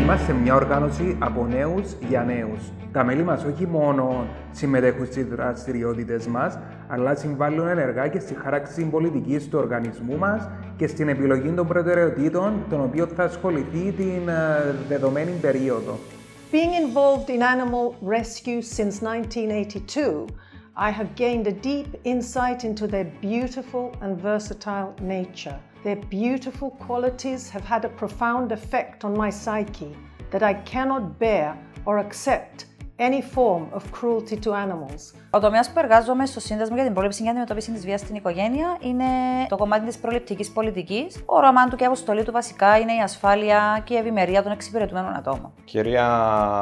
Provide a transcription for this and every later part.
Είμαστε μια οργάνωση από νέους για νέους. Τα μέλη μας όχι μόνο συμμετέχουν στις δραστηριότητες μας, αλλά συμβάλλουν ενεργά και στη χάραξη πολιτικής του οργανισμού μας και στην επιλογή των προτεραιοτήτων, των οποίων θα ασχοληθεί την δεδομένη περίοδο. Being involved in animal rescue since 1982, I have gained a deep insight into their beautiful and versatile nature. Their beautiful qualities have had a profound effect on my psyche that I cannot bear or accept any form of cruelty to animals. Ο τομέας που εργάζομαι στο Σύνδεσμο για την Πρόληψη και Αντιμετώπιση της Βίας στην Οικογένεια είναι το κομμάτι της προληπτικής πολιτικής. Ο όραμά του και η αποστολή του βασικά είναι η ασφάλεια και η ευημερία των εξυπηρετούμενων ατόμων. Κυρία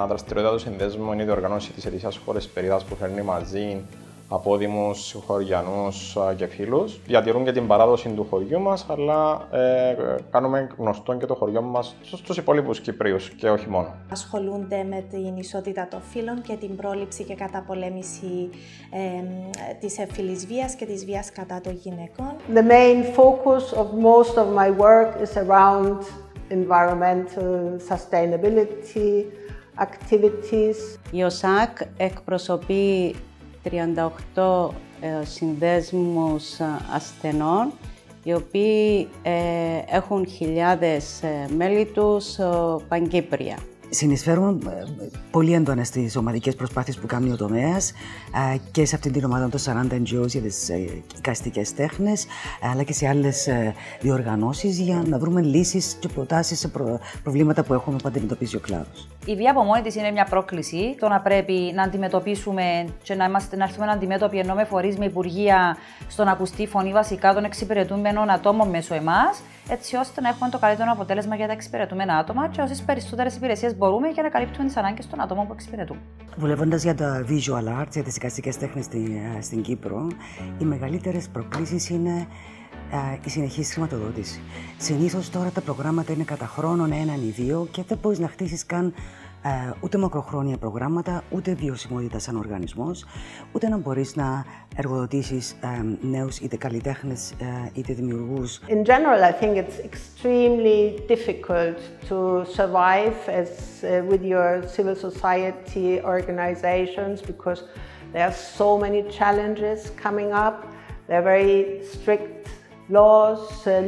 δραστηριότητα του Συνδέσμου είναι η διοργανώση της ετήσιας χώρες-περίδας που φέρνει μαζί απόδημους, χωριανούς και φίλους. Διατηρούν και την παράδοση του χωριού μας, αλλά κάνουμε γνωστό και το χωριό μας στους υπόλοιπους Κυπρίους και όχι μόνο. Ασχολούνται με την ισότητα των φύλων και την πρόληψη και καταπολέμηση της εμφυλής βίας και της βίας κατά των γυναικών. The main focus of most of my work is around environmental sustainability activities. Η ΟΣΑΚ εκπροσωπεί 38 συνδέσμους ασθενών, οι οποίοι έχουν χιλιάδες μέλη τους παγκύπρια. Συνεισφέρουν πολύ έντονα στις ομαδικές προσπάθειες που κάνει ο τομέας και σε αυτήν την ομάδα των 40 NGOs για τις εικαστικές τέχνες, αλλά και σε άλλες διοργανώσεις για να βρούμε λύσεις και προτάσεις σε προβλήματα που έχουμε που αντιμετωπίζει ο κλάδος. Η βία από μόνη της είναι μια πρόκληση. Το να πρέπει να αντιμετωπίσουμε και να έρθουμε αντιμέτωποι ενώ με φορείς, με υπουργεία, στο να ακουστεί η φωνή βασικά των εξυπηρετούμενων ατόμων μέσω εμάς, έτσι ώστε να έχουμε το καλύτερο αποτέλεσμα για τα εξυπηρετούμενα άτομα και όσες περισσότερες υπηρεσίες μπορούμε για να καλύπτουμε τις ανάγκες των ατόμων που εξυπηρετούν. Δουλεύοντας για τα visual arts, για τις εικαστικές τέχνες στην Κύπρο, οι μεγαλύτερες προκλήσεις είναι η συνεχής χρηματοδότηση. Συνήθως τώρα τα προγράμματα είναι κατά χρόνων, έναν ή δύο, και δεν μπορείς να χτίσεις καν ούτε μακροχρόνια προγράμματα, ούτε βιωσιμότητα σαν οργανισμός, ούτε να μπορείς να εργοδοτήσεις νέους είτε καλλιτέχνες είτε δημιουργούς. In general, I think it's extremely difficult to survive with your civil society organizations because there are so many challenges coming up. There are very strict laws,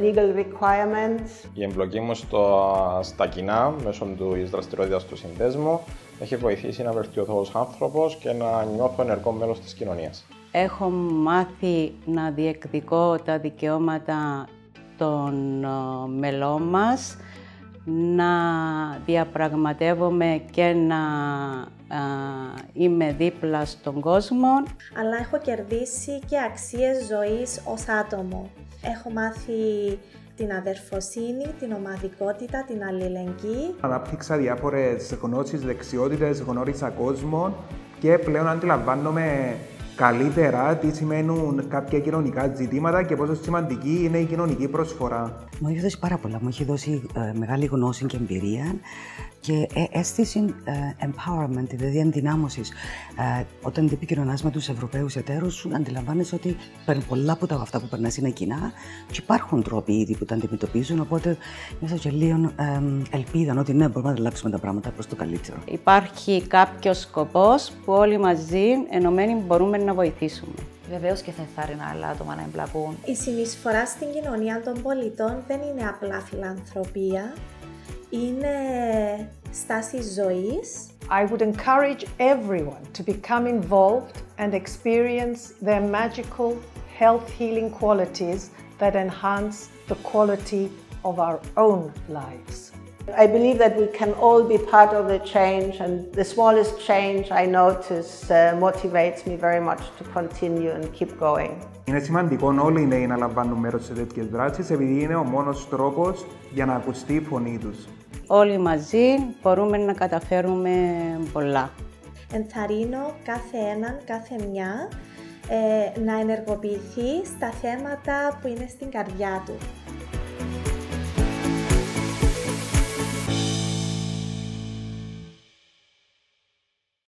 legal requirements. Η εμπλοκή μου στα κοινά, μέσω της δραστηριότητας του Συνδέσμου, έχει βοηθήσει να βελτιωθώ ως άνθρωπος και να νιώθω ενεργό μέλος της κοινωνίας. Έχω μάθει να διεκδικώ τα δικαιώματα των μελών μας, να διαπραγματεύομαι και να είμαι δίπλα στον κόσμο. Αλλά έχω κερδίσει και αξίες ζωής ως άτομο. Έχω μάθει την αδερφοσύνη, την ομαδικότητα, την αλληλεγγύη. Ανάπτυξα διάφορες γνώσεις, δεξιότητες, γνώρισα κόσμο και πλέον αντιλαμβάνομαι καλύτερα τι σημαίνουν κάποια κοινωνικά ζητήματα και πόσο σημαντική είναι η κοινωνική προσφορά. Μου έχει δώσει πάρα πολλά. Μου έχει δώσει μεγάλη γνώση και εμπειρία και αίσθηση empowerment, δηλαδή ενδυνάμωσης. Όταν επικοινωνάς με τους Ευρωπαίους εταίρους, αντιλαμβάνεσαι ότι πολλά από αυτά που περνάς είναι κοινά και υπάρχουν τρόποι ήδη που τα αντιμετωπίζουν. Οπότε μέσα και λίγο ελπίδα ότι ναι, μπορούμε να αλλάξουμε τα πράγματα προς το καλύτερο. Υπάρχει κάποιος σκοπός που όλοι μαζί ενωμένοι μπορούμε να βοηθήσουμε. Βεβαίως και θα ενθάρρυνα άλλα άτομα να εμπλακούν. Η συνεισφορά στην κοινωνία των πολιτών δεν είναι απλά φιλανθρωπία, είναι στάση ζωής. I would encourage everyone to become involved and experience their magical health healing qualities that enhance the quality of our own lives. I believe that we can all be part of the change, and the smallest change I notice motivates me very much to continue and keep going. Είναι σημαντικό όλοι οι νέοι να λαμβάνουν μέρος σε τέτοιες δράσεις, επειδή είναι ο μόνος τρόπος για να ακουστεί η φωνή τους. Όλοι μαζί μπορούμε να καταφέρουμε πολλά. Ενθαρρύνω κάθε έναν, κάθε μια να ενεργοποιηθεί στα θέματα που είναι στην καρδιά του.